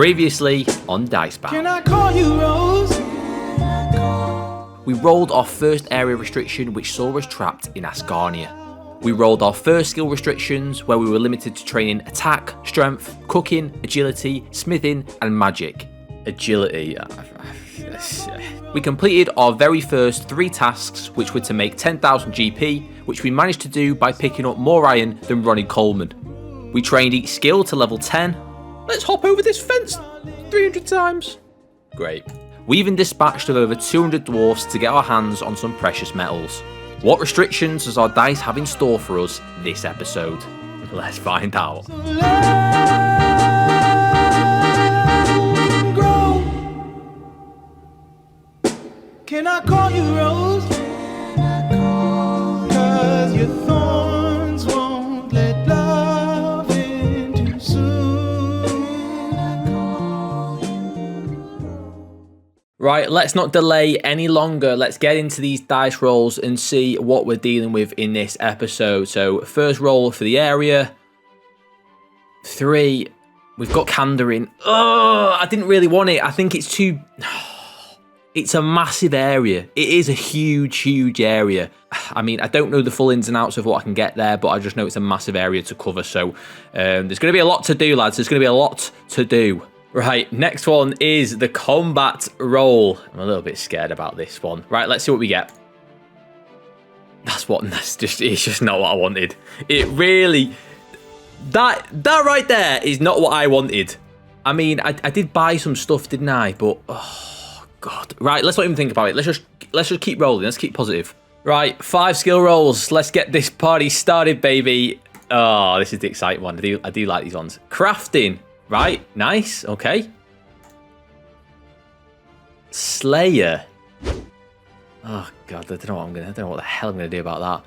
Previously on Dicebound. Can I call you Rose? We rolled our first area restriction, which saw us trapped in Asgarnia. We rolled our first skill restrictions, where we were limited to training attack, strength, cooking, agility, smithing, and magic. Agility. We completed our very first 3 tasks, which were to make 10,000 GP, which we managed to do by picking up more iron than Ronnie Coleman. We trained each skill to level 10. Let's hop over this fence 300 times. Great. We even dispatched of over 200 dwarfs to get our hands on some precious metals. What restrictions does our dice have in store for us this episode? Let's find out. Can I call you Rose? 'Cause your thorns won't let love in too soon. Right, let's not delay any longer. Let's get into these dice rolls and see what we're dealing with in this episode. So, first roll for the area. 3. We've got Kandarin. Oh, I didn't really want it. I think it's too... It's a massive area. It is a huge, huge area. I mean, I don't know the full ins and outs of what I can get there, but I just know it's a massive area to cover. So there's going to be a lot to do, lads. There's going to be a lot to do. Right, next one is the combat roll. I'm a little bit scared about this one. Right, let's see what we get. It's just not what I wanted. It really... That right there is not what I wanted. I mean, I did buy some stuff, didn't I? But... Oh. God. Right, let's not even think about it. Let's just keep rolling. Let's keep positive. Right, 5 skill rolls. Let's get this party started, baby. Oh, this is the exciting one. I do like these ones. Crafting. Right, nice. Okay. Slayer. Oh God, I don't know what the hell I'm gonna do about that.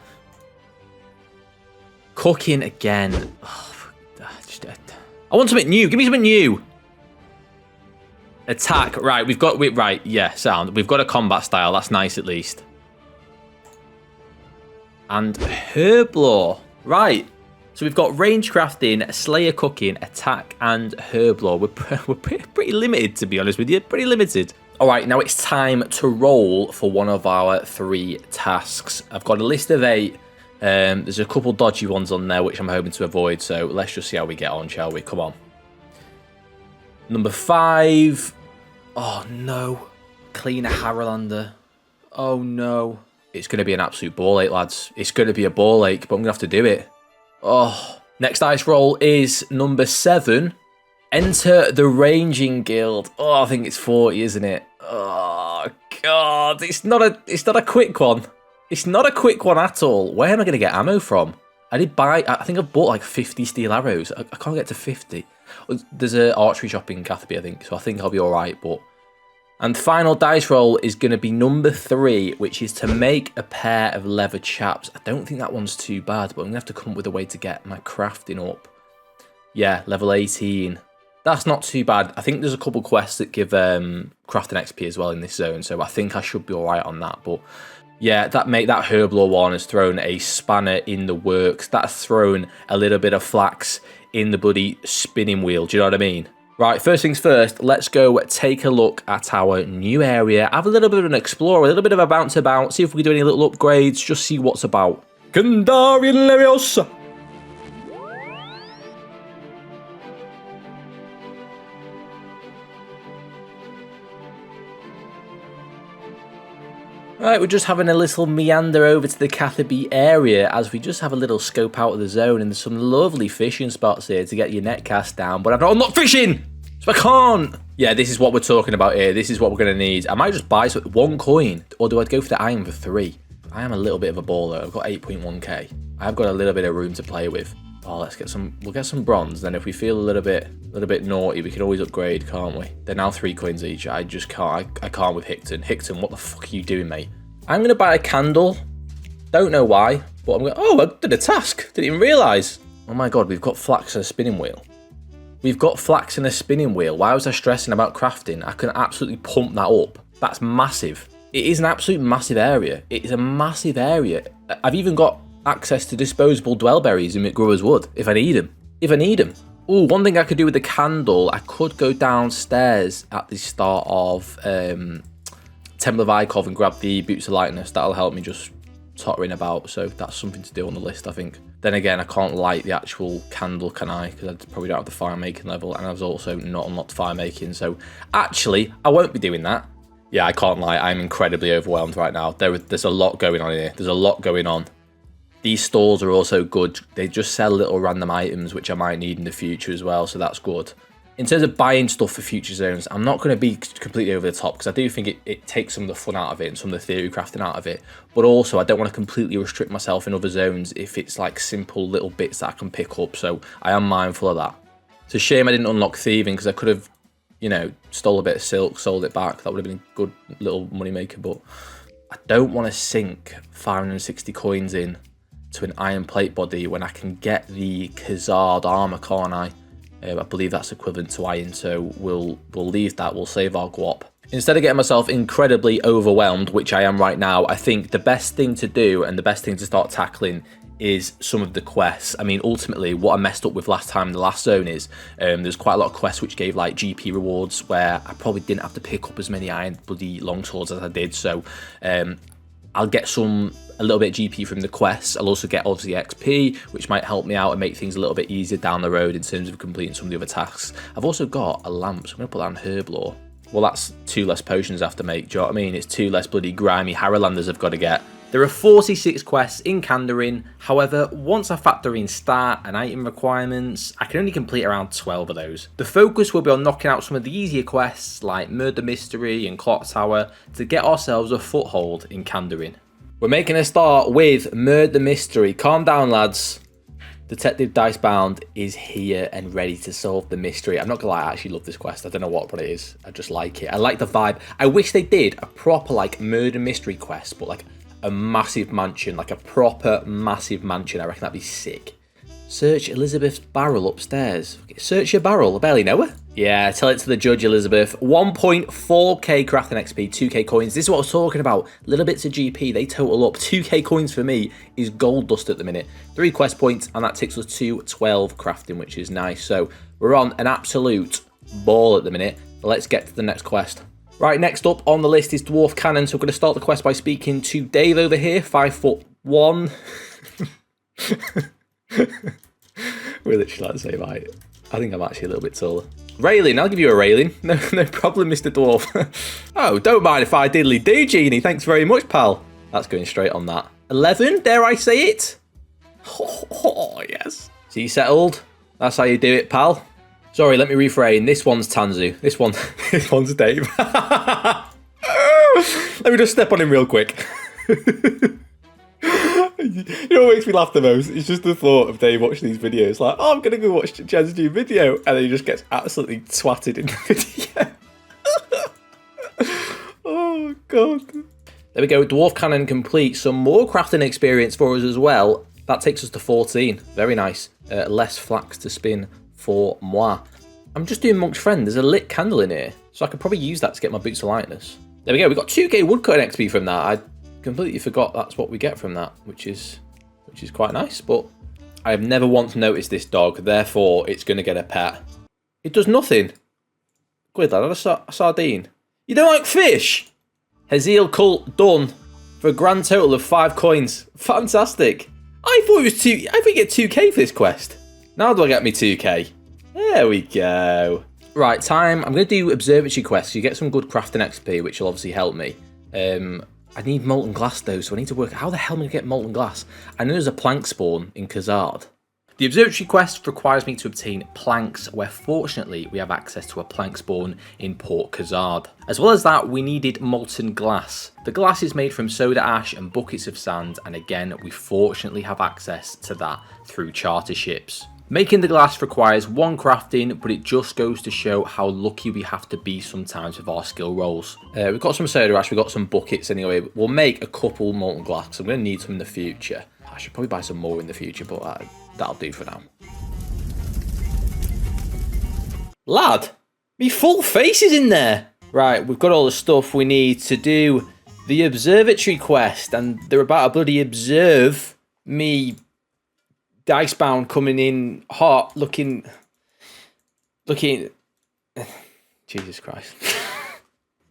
Cooking again. Oh, I want something new. Give me something new. Attack, right, sound. We've got a combat style, that's nice at least. And Herblore, right. So we've got range crafting, slayer cooking, attack, and Herblore. We're pretty limited, to be honest with you, pretty limited. All right, now it's time to roll for one of our 3 tasks. I've got a list of 8. There's a couple dodgy ones on there, which I'm hoping to avoid, so let's just see how we get on, shall we? Come on. Number 5. Oh no. Clean a Haralander. Oh no. It's going to be an absolute ball ache, lads. It's going to be a ball ache, but I'm going to have to do it. Oh. Next dice roll is number 7. Enter the Ranging Guild. Oh, I think it's 40, isn't it? Oh God. It's not a quick one. It's not a quick one at all. Where am I going to get ammo from? I think I've bought like 50 steel arrows. I can't get to 50. There's an archery shop in Catherby, I think, so I think I'll be alright, but... And the final dice roll is going to be number 3, which is to make a pair of leather chaps. I don't think that one's too bad, but I'm going to have to come up with a way to get my crafting up. Yeah, level 18. That's not too bad. I think there's a couple quests that give crafting XP as well in this zone, so I think I should be alright on that, but... Yeah, that Herblore one has thrown a spanner in the works. That's thrown a little bit of flax in the bloody spinning wheel. Do you know what I mean? Right, first things first, let's go take a look at our new area. Have a little bit of an explore, a little bit of a bounce about, see if we can do any little upgrades, just see what's about. Kandarin Leviosa! Right, we're just having a little meander over to the Catherby area as we just have a little scope out of the zone, and there's some lovely fishing spots here to get your net cast down, but I'm not fishing, so I can't. Yeah, this is what we're talking about here. This is what we're going to need. I might just buy 1 coin, or do I go for the iron for 3? I am a little bit of a baller. I've got 8.1k. I've got a little bit of room to play with. Oh, we'll get some bronze, then if we feel a little bit naughty, we can always upgrade, can't we? They're now 3 coins each. I just can't. I can't with Hickton. Hickton, what the fuck are you doing, mate? I'm going to buy a candle. Don't know why, but I'm going to... Oh, I did a task. Didn't even realise. Oh my God, we've got flax and a spinning wheel. We've got flax and a spinning wheel. Why was I stressing about crafting? I can absolutely pump that up. That's massive. It is an absolute massive area. It is a massive area. I've even got access to disposable dwellberries in McGruer's Wood if I need them. Oh, one thing I could do with the candle, I could go downstairs at the start of Temple of Ikov and grab the Boots of Lightness. That'll help me just tottering about, so that's something to do on the list, I think. Then again, I can't light the actual candle, can I? Because I probably don't have the fire making level, and I've also not unlocked fire making, so actually, I won't be doing that. Yeah, I can't lie, I'm incredibly overwhelmed right now. There's a lot going on here. There's a lot going on. These stores are also good. They just sell little random items, which I might need in the future as well, so that's good. In terms of buying stuff for future zones, I'm not going to be completely over the top because I do think it takes some of the fun out of it and some of the theory crafting out of it. But also, I don't want to completely restrict myself in other zones if it's like simple little bits that I can pick up. So I am mindful of that. It's a shame I didn't unlock thieving because I could have, you know, stole a bit of silk, sold it back. That would have been a good little money maker. But I don't want to sink 560 coins in to an iron plate body when I can get the Khazard armor, can't I? I believe that's equivalent to iron, so we'll leave that. We'll save our guap. Instead of getting myself incredibly overwhelmed, which I am right now, I think the best thing to do and the best thing to start tackling is some of the quests. I mean, ultimately, what I messed up with last time in the last zone is there's quite a lot of quests which gave like GP rewards where I probably didn't have to pick up as many iron bloody longswords as I did. So I'll get a little bit of GP from the quests. I'll also get obviously XP, which might help me out and make things a little bit easier down the road in terms of completing some of the other tasks. I've also got a lamp, so I'm going to put that on herb lore. Well, that's 2 less potions I have to make, do you know what I mean? It's 2 less bloody grimy Harrowlanders I've got to get. There are 46 quests in Kandarin. However, once I factor in stat and item requirements, I can only complete around 12 of those. The focus will be on knocking out some of the easier quests like Murder Mystery and Clock Tower to get ourselves a foothold in Kandarin. We're making a start with Murder Mystery. Calm down, lads. Detective Dicebound is here and ready to solve the mystery. I'm not gonna lie, I actually love this quest. I don't know what it is. I just like it. I like the vibe. I wish they did a proper like murder mystery quest, but like a massive mansion, like a proper massive mansion. I reckon that'd be sick. Search Elizabeth's barrel upstairs. Search your barrel. I barely know her. Yeah, tell it to the judge, Elizabeth. 1.4k crafting XP, 2k coins. This is what I was talking about. Little bits of GP, they total up. 2k coins for me is gold dust at the minute. 3 quest points, and that takes us to 12 crafting, which is nice. So we're on an absolute ball at the minute. Let's get to the next quest. Right, next up on the list is Dwarf Cannon. So we're going to start the quest by speaking to Dave over here, 5'1". We're literally like the same height. I think I'm actually a little bit taller. Railing, I'll give you a railing. No problem, Mr. Dwarf. Oh, don't mind if I diddly do, Genie. Thanks very much, pal. That's going straight on that. 11, dare I say it? Oh, yes. So you settled? That's how you do it, pal. Sorry, let me refrain. This one's Tanzoo. This one's Dave. Let me just step on him real quick. You know what makes me laugh the most? It's just the thought of Dave watching these videos. Like, oh, I'm going to go watch Chad's new video. And then he just gets absolutely twatted in the video. Oh, God. There we go. Dwarf Cannon complete. Some more crafting experience for us as well. That takes us to 14. Very nice. Less flax to spin for moi. I'm just doing Monk's Friend. There's a lit candle in here. So I could probably use that to get my Boots of Lightness. There we go. We got 2k woodcutting XP from that. I completely forgot that's what we get from that, which is quite nice. But I have never once noticed this dog. Therefore, it's going to get a pet. It does nothing. Good lad. A sardine. You don't like fish? Haziel Cult done for a grand total of 5 coins. Fantastic. I thought it was 2. I think you get 2k for this quest. Now do I get me 2k? There we go. Right, time. I'm going to do observatory quests. You get some good crafting XP, which will obviously help me. I need molten glass though, so I need to work out how the hell am I going to get molten glass? I know there's a plank spawn in Khazard. The observatory quest requires me to obtain planks, where fortunately we have access to a plank spawn in Port Khazard. As well as that, we needed molten glass. The glass is made from soda ash and buckets of sand, and again, we fortunately have access to that through charter ships. Making the glass requires 1 crafting, but it just goes to show how lucky we have to be sometimes with our skill rolls. We've got some soda ash, we've got some buckets anyway. We'll make a couple molten glass. I'm going to need some in the future. I should probably buy some more in the future, but that'll do for now. Lad, me full face is in there. Right, we've got all the stuff we need to do the observatory quest, and they're about to bloody observe me Dicebound coming in hot, looking Looking... Jesus Christ.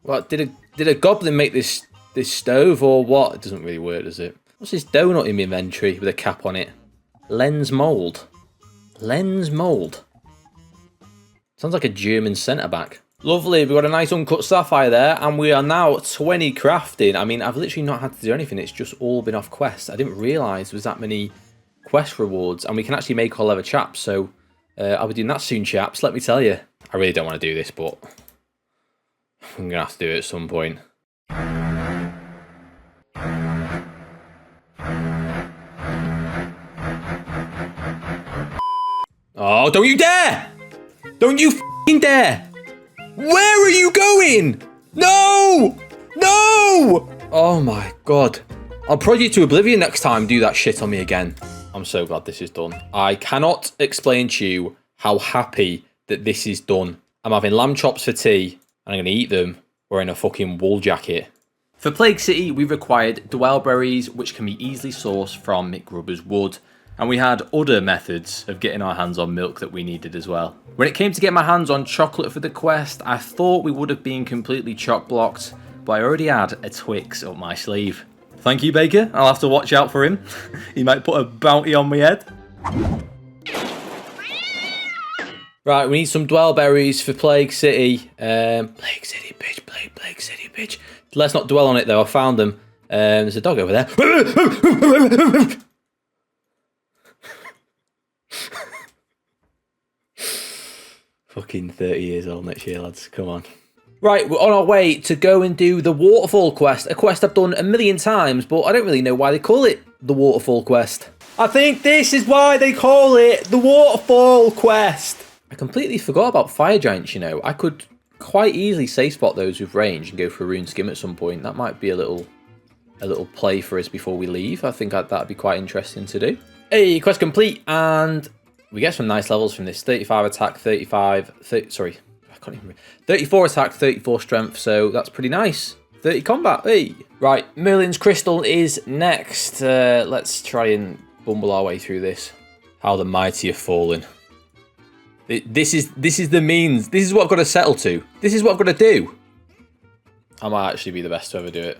What, did a goblin make this stove or what? It doesn't really work, does it? What's this donut in my inventory with a cap on it? Lens mould. Lens mould. Sounds like a German centre-back. Lovely, we've got a nice uncut sapphire there, and we are now 20 crafting. I mean, I've literally not had to do anything, it's just all been off quests. I didn't realise there was that many quest rewards, and we can actually make all leather chaps, so I'll be doing that soon, chaps, let me tell you. I really don't want to do this, but I'm going to have to do it at some point. Oh, don't you dare! Don't you f***ing dare! Where are you going? No! No! Oh my god. I'll prod you to oblivion next time do that shit on me again. I'm so glad this is done. I cannot explain to you how happy that this is done. I'm having lamb chops for tea, and I'm going to eat them wearing a fucking wool jacket. For Plague City, we required dwellberries, which can be easily sourced from McGrubber's wood. And we had other methods of getting our hands on milk that we needed as well. When it came to get my hands on chocolate for the quest, I thought we would have been completely chock-blocked, but I already had a Twix up my sleeve. Thank you, Baker. I'll have to watch out for him. He might put a bounty on my head. Right, we need some dwellberries for Plague City. Plague City, bitch. Plague City, bitch. Let's not dwell on it, though. I found them. There's a dog over there. Fucking 30 years old next year, lads. Come on. Right, we're on our way to go and do the Waterfall quest. A quest I've done a million times, but I don't really know why they call it the Waterfall quest. I think this is why they call it the Waterfall quest. I completely forgot about fire giants, you know. I could quite easily safe spot those with range and go for a rune skim at some point. That might be a little play for us before we leave. I think that'd be quite interesting to do. Hey, quest complete, and we get some nice levels from this. 35 attack, 34 attack, 34 strength, so that's pretty nice. 30 combat, hey! Right, Merlin's Crystal is next. Let's try and bumble our way through this. How the mighty have fallen. This is the means. This is what I've got to settle to. This is what I've got to do. I might actually be the best to ever do it.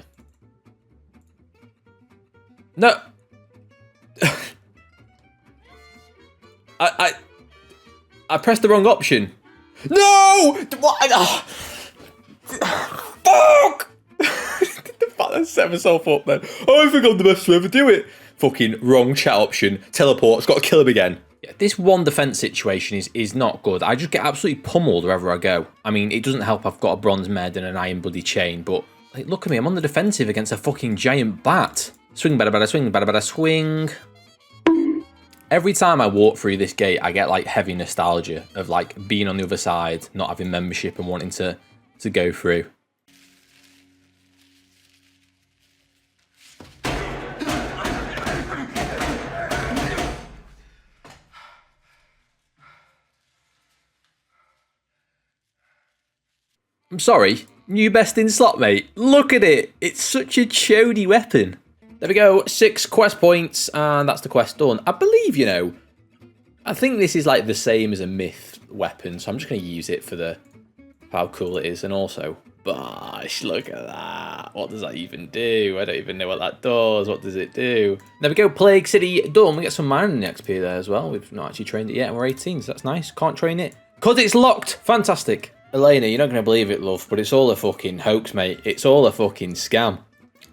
No! I pressed the wrong option. No! What? Oh. Fuck! The fact that I set myself up then. Oh, I think I'm the best to ever do it. Fucking wrong chat option. Teleport's got to kill him again. Yeah, this one defense situation is not good. I just get absolutely pummeled wherever I go. I mean, it doesn't help I've got a bronze med and an iron bloody chain, but like, look at me, I'm on the defensive against a fucking giant bat. Swing, bada, bada, swing, bada, bada, swing. Every time I walk through this gate, I get like heavy nostalgia of like being on the other side, not having membership and wanting to go through. I'm sorry, new best in slot, mate. Look at it. It's such a chody weapon. There we go, 6 quest points, and that's the quest done. I believe, you know, I think this is like the same as a myth weapon, so I'm just going to use it for how cool it is. And also, gosh, look at that. What does that even do? I don't even know what that does. What does it do? There we go, Plague City done. We get some mining XP there as well. We've not actually trained it yet, and we're 18, so that's nice. Can't train it because it's locked. Fantastic. Elena, you're not going to believe it, love, but it's all a fucking hoax, mate. It's all a fucking scam.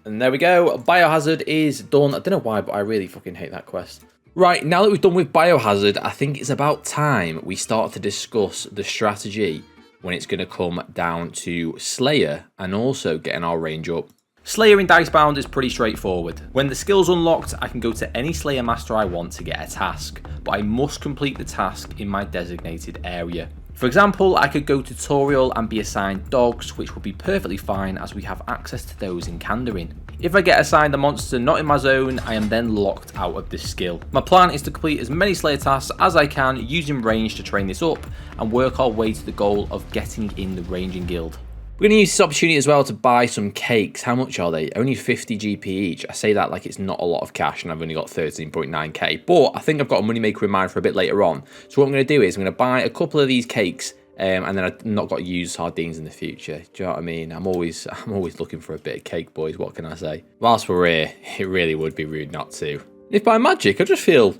And there we go, Biohazard is done. I don't know why, but I really fucking hate that quest. Right, now that we've done with Biohazard, I think it's about time we start to discuss the strategy when it's going to come down to Slayer and also getting our range up. Slayer in Dicebound is pretty straightforward. When the skill's unlocked, I can go to any Slayer Master I want to get a task, but I must complete the task in my designated area. For example, I could go tutorial and be assigned dogs, which would be perfectly fine as we have access to those in Kandarin. If I get assigned a monster not in my zone, I am then locked out of this skill. My plan is to complete as many Slayer tasks as I can using range to train this up and work our way to the goal of getting in the ranging guild. We're going to use this opportunity as well to buy some cakes. How much are they? Only 50 GP each. I say that like it's not a lot of cash and I've only got 13.9k. But I think I've got a moneymaker in mind for a bit later on. So what I'm going to do is I'm going to buy a couple of these cakes and then I've not got to use sardines in the future. Do you know what I mean? I'm always looking for a bit of cake, boys. What can I say? Whilst we're here, it really would be rude not to. If by magic, I just feel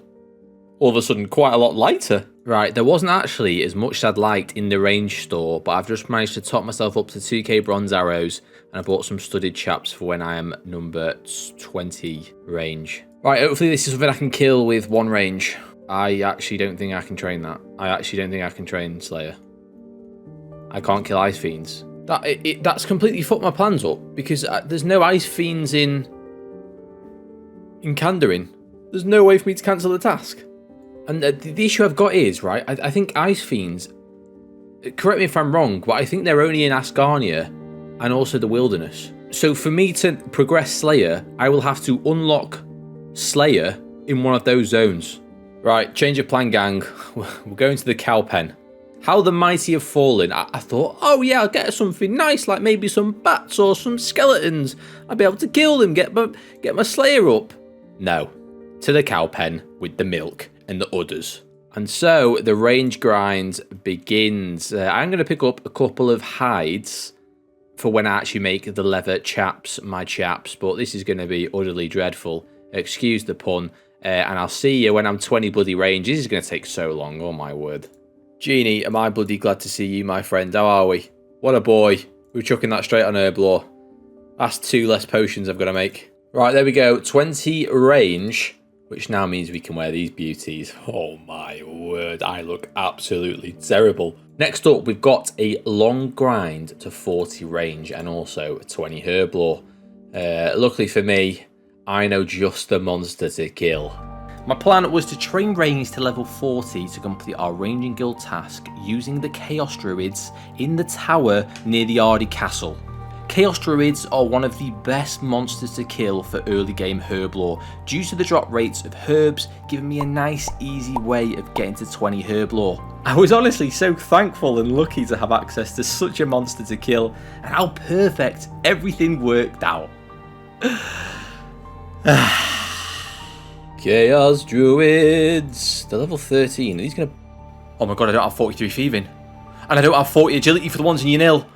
all of a sudden quite a lot lighter. Right, there wasn't actually as much as I'd liked in the range store, but I've just managed to top myself up to 2k bronze arrows, and I bought some studded chaps for when I am number 20 range. Right, hopefully this is something I can kill with 1 range. I actually don't think I can train that. I actually don't think I can train Slayer. I can't kill Ice Fiends. That's completely fucked my plans up, because there's no Ice Fiends in Kandarin. There's no way for me to cancel the task. And the issue I've got is, right, I think Ice Fiends, correct me if I'm wrong, but I think they're only in Asgarnia and also the Wilderness. So for me to progress Slayer, I will have to unlock Slayer in one of those zones. Right, change of plan, gang. We're going to the cow pen. How the mighty have fallen. I thought, oh yeah, I'll get something nice, like maybe some bats or some skeletons. I'll be able to kill them, get my Slayer up. No, to the cow pen with the milk and the udders. And so the range grind begins. I'm going to pick up a couple of hides for when I actually make the leather chaps, my chaps, but this is going to be utterly dreadful. Excuse the pun. And I'll see you when I'm 20 bloody range. This is going to take so long, oh my word. Genie, am I bloody glad to see you, my friend? How are we? What a boy. We're chucking that straight on herb lore. That's 2 less potions I've got to make. Right, there we go. 20 range. Which now means we can wear these beauties. Oh my word, I look absolutely terrible. Next up, we've got a long grind to 40 range and also 20 herb lore. Luckily for me, I know just the monster to kill. My plan was to train range to level 40 to complete our ranging guild task using the Chaos Druids in the tower near the Ardy Castle. Chaos Druids are one of the best monsters to kill for early game herb lore due to the drop rates of herbs, giving me a nice easy way of getting to 20 herb lore. I was honestly so thankful and lucky to have access to such a monster to kill and how perfect everything worked out. Chaos Druids, they're level 13, are these gonna... Oh my god, I don't have 43 thieving. And I don't have 40 agility for the ones in your nil.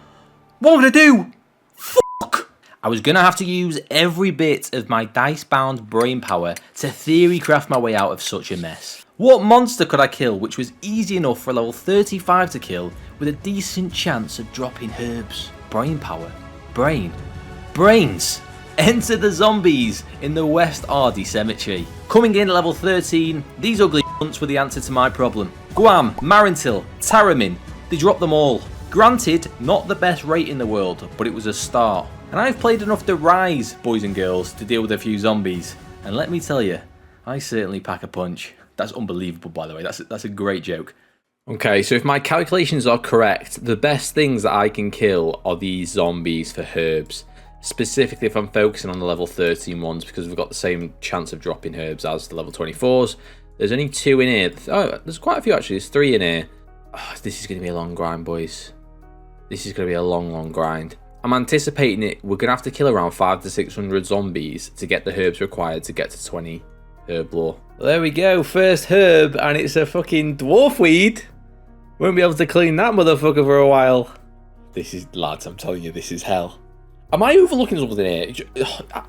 What am I gonna do? Fuck! I was gonna have to use every bit of my Dicebound brain power to theory craft my way out of such a mess. What monster could I kill which was easy enough for a level 35 to kill with a decent chance of dropping herbs? Brain power. Brains! Enter the zombies in the West Ardy Cemetery. Coming in at level 13, these ugly cunts were the answer to my problem. Guam, Marintil, Taramin, they dropped them all. Granted, not the best rate in the world, but it was a start. And I've played enough to rise, boys and girls, to deal with a few zombies. And let me tell you, I certainly pack a punch. That's unbelievable, by the way. That's a great joke. Okay, so if my calculations are correct, the best things that I can kill are these zombies for herbs. Specifically if I'm focusing on the level 13 ones, because we've got the same chance of dropping herbs as the level 24s. There's only 2 in here. Oh, there's quite a few actually. There's 3 in here. Oh, this is going to be a long grind, boys. This is going to be a long grind. I'm anticipating it. We're going to have to kill around 500 to 600 zombies to get the herbs required to get to 20 herb lore. Well, there we go. First herb, and it's a fucking dwarf weed. Won't be able to clean that motherfucker for a while. This is, lads, I'm telling you, this is hell. Am I overlooking something here?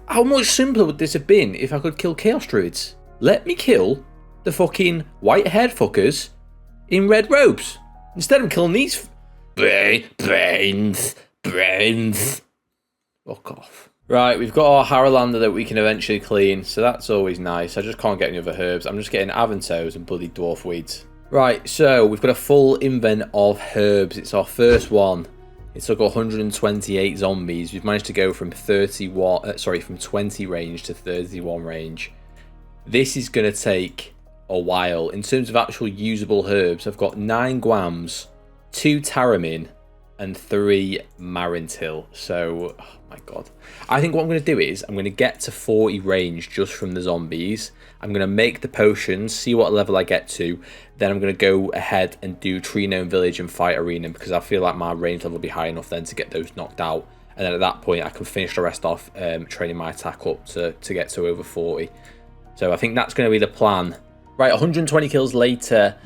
How much simpler would this have been if I could kill Chaos Druids? Let me kill the fucking white-haired fuckers in red robes. Instead of killing these... Brains. Fuck off. Right, we've got our Haralander that we can eventually clean, so that's always nice. I just can't get any other herbs. I'm just getting Avantos and bloody dwarf weeds. Right, so we've got a full invent of herbs. It's our first one. It took 128 zombies. We've managed to go from 20 range to 31 range. This is going to take a while. In terms of actual usable herbs, I've got 9 guams, 2 taramin, and 3 Marintil. So, oh my god. I think what I'm going to do is I'm going to get to 40 range just from the zombies. I'm going to make the potions, see what level I get to. Then I'm going to go ahead and do Tree Gnome Village and Fight Arena, because I feel like my range level will be high enough then to get those knocked out. And then at that point, I can finish the rest off training my attack up to get to over 40. So I think that's going to be the plan. Right, 120 kills later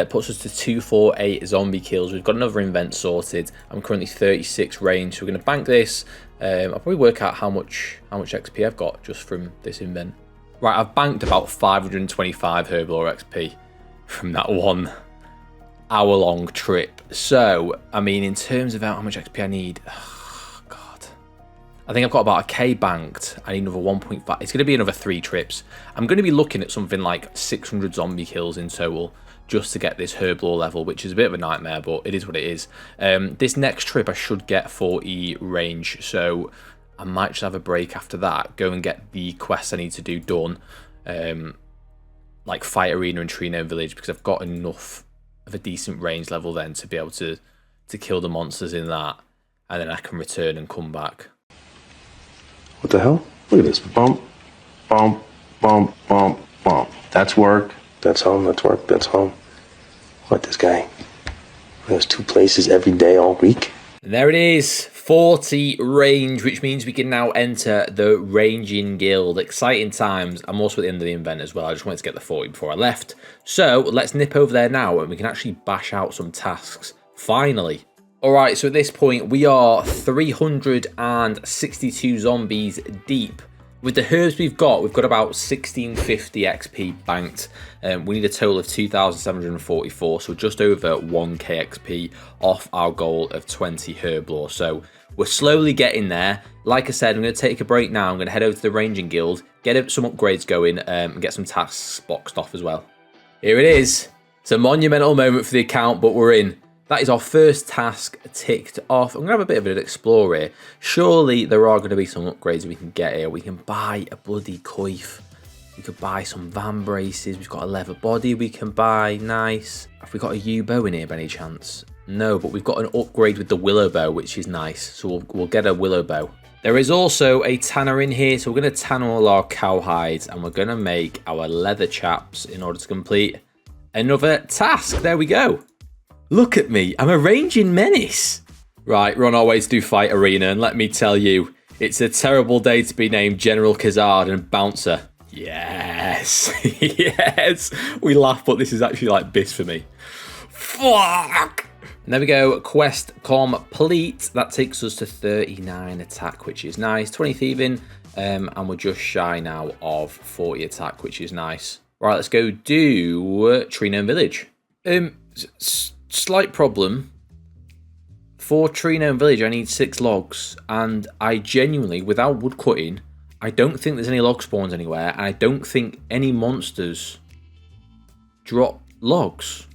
puts us to 248 zombie kills. We've got another invent sorted. I'm currently 36 range, so we're going to bank this. I'll probably work out how much XP I've got just from this invent. Right, I've banked about 525 Herblore XP from that 1 hour-long trip. So, I mean, in terms of how much XP I need, oh, God. I think I've got about a K banked. I need another 1.5. It's going to be another 3 trips. I'm going to be looking at something like 600 zombie kills in total just to get this Herblore level, which is a bit of a nightmare, but it is what it is. This next trip, I should get 40 range, so I might just have a break after that, go and get the quests I need to do done, like Fight Arena and Tree Gnome Village, because I've got enough of a decent range level then to be able to kill the monsters in that, and then I can return and come back. What the hell? Look at this. Bump, bump, bump, bump, bump. That's work. That's home. That's work. That's home. What, this guy? Those 2 places every day all week? And there it is, 40 range, which means we can now enter the Ranging Guild. Exciting times. I'm also at the end of the event as well. I just wanted to get the 40 before I left. So let's nip over there now and we can actually bash out some tasks. Finally. Alright, so at this point we are 362 zombies deep. With the herbs we've got about 1650 XP banked. We need a total of 2,744, so just over 1k XP off our goal of 20 herblore. So we're slowly getting there. Like I said, I'm going to take a break now. I'm going to head over to the Ranging Guild, get some upgrades going, and get some tasks boxed off as well. Here it is. It's a monumental moment for the account, but we're in. That is our first task ticked off. I'm going to have a bit of an explore here. Surely there are going to be some upgrades we can get here. We can buy a bloody coif. We could buy some van braces. We've got a leather body we can buy. Nice. Have we got a U-bow in here by any chance? No, but we've got an upgrade with the willow bow, which is nice. So we'll get a willow bow. There is also a tanner in here. So we're going to tan all our cow hides. And we're going to make our leather chaps in order to complete another task. There we go. Look at me, I'm a ranging menace. Right, we're on our way to do Fight Arena, and let me tell you, it's a terrible day to be named General Khazard and Bouncer. Yes, yes. We laugh, but this is actually like bis for me. Fuck. And there we go, quest complete. That takes us to 39 attack, which is nice. 20 thieving, and we're just shy now of 40 attack, which is nice. Right, let's go do Tree Gnome Village. Slight problem. For Tree Gnome Village, I need 6 logs, and I genuinely, without wood cutting, I don't think there's any log spawns anywhere, and I don't think any monsters drop logs.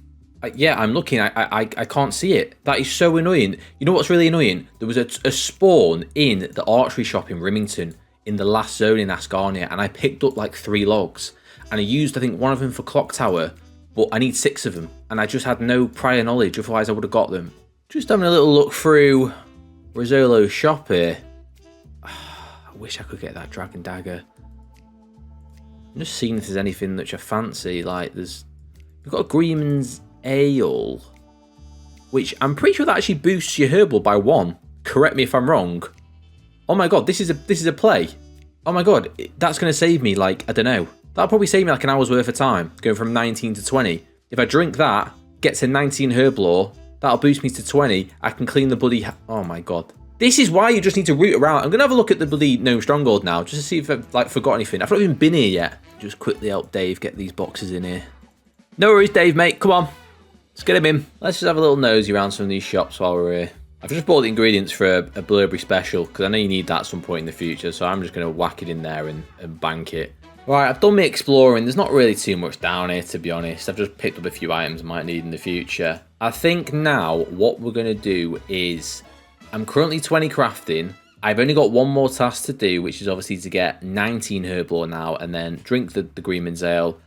Yeah, I'm looking, I can't see it. That is so annoying. You know what's really annoying? There was a spawn in the archery shop in Rimington, in the last zone in Ascania, and I picked up like 3 logs, and I used, I think, one of them for Clock Tower, but I need 6 of them, and I just had no prior knowledge, otherwise I would have got them. Just having a little look through Rizzolo's shop here. I wish I could get that Dragon Dagger. I'm just seeing if there's anything that I fancy, like we've got a Greenman's Ale, which I'm pretty sure that actually boosts your herbal by 1. Correct me if I'm wrong. Oh my god, this is a play. Oh my god, that's going to save me, like, I don't know. That'll probably save me like an hour's worth of time, going from 19 to 20. If I drink that, get to 19 herblore, that'll boost me to 20. I can clean the bloody... Oh my god. This is why you just need to root around. I'm going to have a look at the bloody Gnome Stronghold now, just to see if I've like forgot anything. I've not even been here yet. Just quickly help Dave get these boxes in here. No worries, Dave, mate. Come on. Let's get him in. Let's just have a little nosy around some of these shops while we're here. I've just bought the ingredients for a Blurberry special, because I know you need that at some point in the future, so I'm just going to whack it in there and bank it. Right, I've done my exploring. There's not really too much down here, to be honest. I've just picked up a few items I might need in the future. I think now what we're going to do is... I'm currently 20 crafting. I've only got one more task to do, which is obviously to get 19 herblore now, and then drink the Greenman's Ale,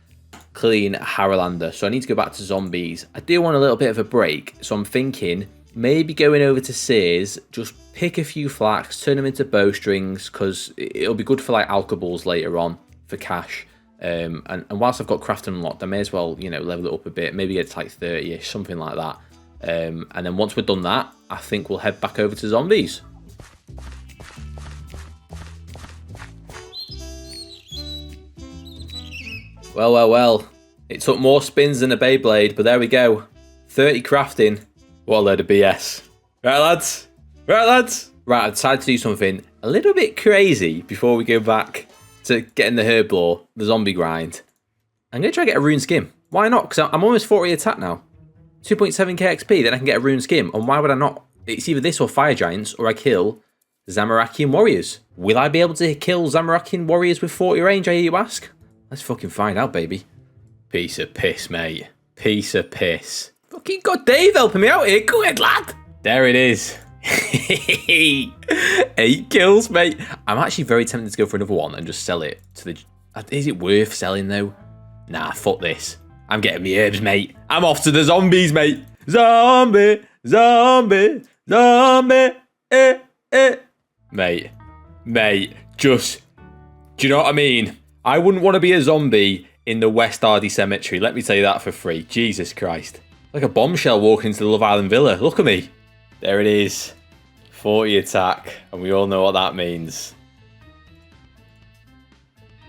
clean Haralander. So I need to go back to zombies. I do want a little bit of a break, so I'm thinking maybe going over to Sears, just pick a few flax, turn them into bowstrings, because it'll be good for like alcohols later on for cash. And whilst I've got crafting unlocked, I may as well, you know, level it up a bit, maybe get to like 30-ish, something like that. And then once we're done that, I think we'll head back over to zombies. Well, well, well. It took more spins than a Beyblade, but there we go. 30 crafting. What a load of BS. Right, lads? Right, lads? Right, I've decided to do something a little bit crazy before we go back to getting the herb lore, the zombie grind. I'm going to try to get a rune skim. Why not? Because I'm almost 40 attack now. 2.7k XP, then I can get a rune skim. And why would I not? It's either this or fire giants, or I kill Zamorakian warriors. Will I be able to kill Zamorakian warriors with 40 range, I hear you ask? Let's fucking find out, baby. Piece of piss, mate. Piece of piss. Fucking got Dave helping me out here. Go ahead, lad. There it is. 8 kills, mate. I'm actually very tempted to go for another one and just sell it to the... Is it worth selling, though? Nah, fuck this. I'm getting the herbs, mate. I'm off to the zombies, mate. Zombie, zombie, zombie, Mate, just... Do you know what I mean? I wouldn't want to be a zombie in the West Hardy Cemetery. Let me tell you that for free. Jesus Christ. Like a bombshell walking into the Love Island Villa. Look at me. There it is. 40 attack. And we all know what that means.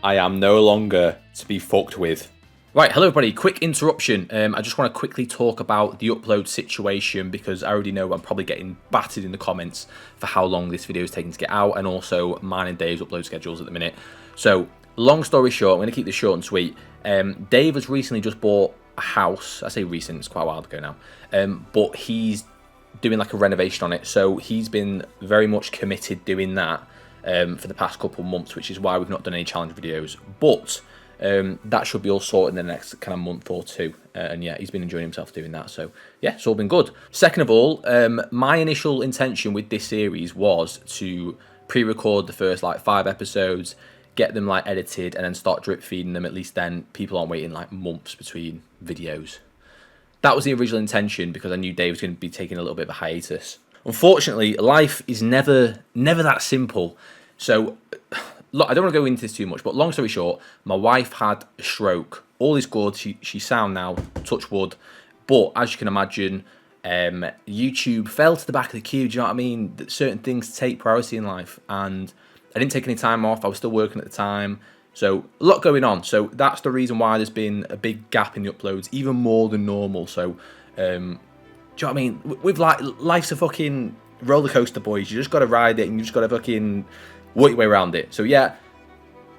I am no longer to be fucked with. Right, hello everybody. Quick interruption. I just want to quickly talk about the upload situation because I already know I'm probably getting battered in the comments for how long this video is taking to get out and also mine and Dave's upload schedules at the minute. So, long story short, I'm going to keep this short and sweet. Dave has recently just bought a house. I say recent, it's quite a while ago now. But he's doing like a renovation on it. So he's been very much committed doing that for the past couple of months, which is why we've not done any challenge videos. But that should be all sorted in the next kind of month or two. And yeah, he's been enjoying himself doing that. So yeah, it's all been good. Second of all, my initial intention with this series was to pre-record the first like 5 episodes, get them like edited, and then start drip feeding them. At least then people aren't waiting like months between videos. That was the original intention because I knew Dave was going to be taking a little bit of a hiatus. Unfortunately, life is never that simple. So, look, I don't want to go into this too much, but long story short, my wife had a stroke. All is good. She's sound now, touch wood. But as you can imagine, YouTube fell to the back of the queue. Do you know what I mean? That certain things take priority in life, and I didn't take any time off. I was still working at the time. So, a lot going on. So, that's the reason why there's been a big gap in the uploads, even more than normal. So, do you know what I mean? With like, life's a fucking roller coaster, boys. You just got to ride it and you just got to fucking work your way around it. So, yeah,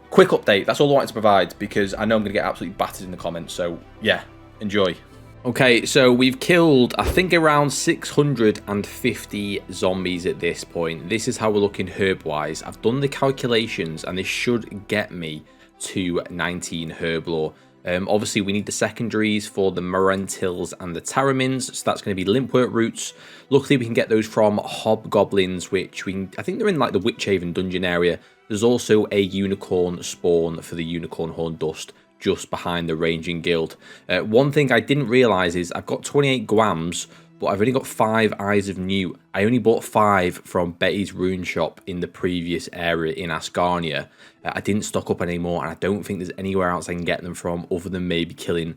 quick update. That's all I wanted to provide because I know I'm going to get absolutely battered in the comments. So, yeah, enjoy. Okay, so we've killed, I think, around 650 zombies at this point. This is how we're looking herb-wise. I've done the calculations, and this should get me to 19 herb lore. Obviously, we need the secondaries for the Marentils and the Taramins, so that's going to be limpwort roots. Luckily, we can get those from hobgoblins, which I think they're in like the Witchhaven dungeon area. There's also a unicorn spawn for the unicorn horn dust just behind the ranging guild. One thing I didn't realise is I've got 28 guams, but I've only got 5 eyes of newt. I only bought 5 from Betty's rune shop in the previous area in Asgarnia. I didn't stock up anymore, and I don't think there's anywhere else I can get them from other than maybe killing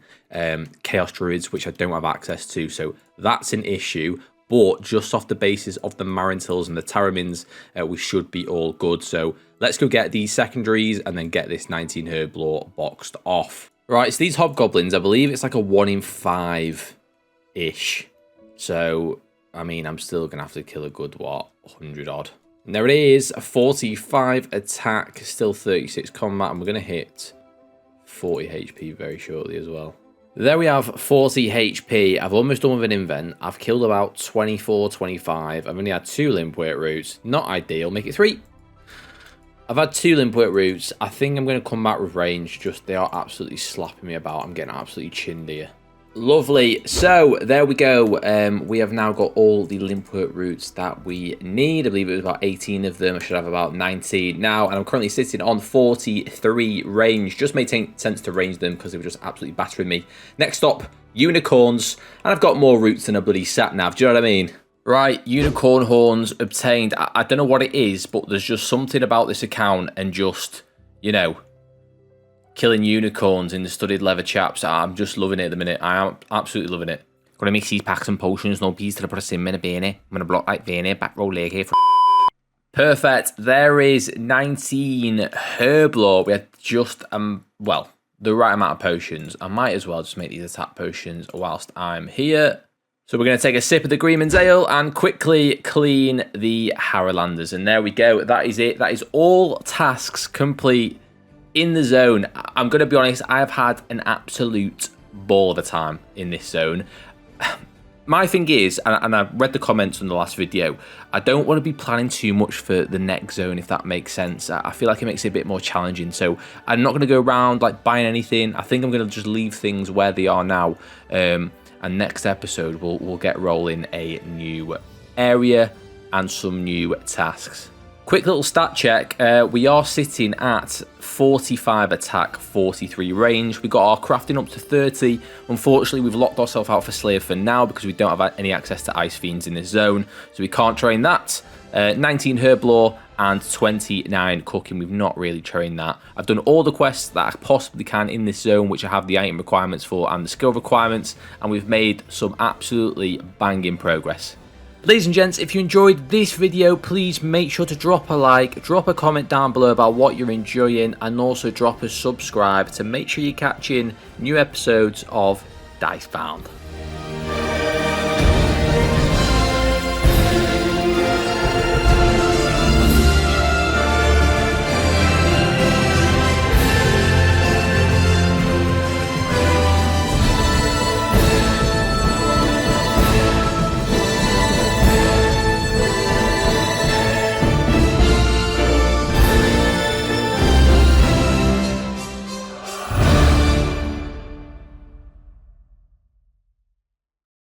Chaos Druids, which I don't have access to. So that's an issue. But just off the basis of the Marentils and the Taramins, we should be all good. So let's go get these secondaries and then get this 19 herb lore boxed off. Right, so these hobgoblins, I believe it's like a 1 in 5-ish. So, I mean, I'm still going to have to kill a good, what, 100 odd. And there it is, a 45 attack, still 36 combat, and we're going to hit 40 HP very shortly as well. There we have 40 HP. I've almost done with an invent. I've killed about 24, 25. I've only had 2 limpwort roots. Not ideal. Make it 3. I've had 2 limpwort roots. I think I'm going to come back with range. Just they are absolutely slapping me about. I'm getting absolutely chinned here. Lovely. So, there we go. We have now got all the limpwort roots that we need. I believe it was about 18 of them. I should have about 19 now. And I'm currently sitting on 43 range. Just made sense to range them because they were just absolutely battering me. Next stop, unicorns. And I've got more roots than a bloody sat nav. Do you know what I mean? Right, unicorn horns obtained. I don't know what it is, but there's just something about this account and just, you know, killing unicorns in the studded leather chaps. I'm just loving it at the minute. I am absolutely loving it. Gonna mix these packs and potions, no peas to put a sim in a beanie. I'm gonna block like beanie, back roll leg here. Perfect. There is 19 Herblore. We had just, well, the right amount of potions. I might as well just make these attack potions whilst I'm here. So we're going to take a sip of the Greenman's Ale and quickly clean the Harrowlanders. And there we go. That is it. That is all tasks complete in the zone. I'm going to be honest, I have had an absolute ball of a time in this zone. My thing is, and I read the comments on the last video, I don't want to be planning too much for the next zone, if that makes sense. I feel like it makes it a bit more challenging. So I'm not going to go around like buying anything. I think I'm going to just leave things where they are now. And next episode, we'll get rolling a new area and some new tasks. Quick little stat check. We are sitting at 45 attack, 43 range. We got our crafting up to 30. Unfortunately, we've locked ourselves out for Slayer for now because we don't have any access to Ice Fiends in this zone. So we can't train that. 19 Herblore and 29 cooking. We've not really trained that. I've done all the quests that I possibly can in this zone, which I have the item requirements for and the skill requirements, and we've made some absolutely banging progress. Ladies and gents, if you enjoyed this video, please make sure to drop a like, drop a comment down below about what you're enjoying, and also drop a subscribe to make sure you're catching new episodes of Dicebound.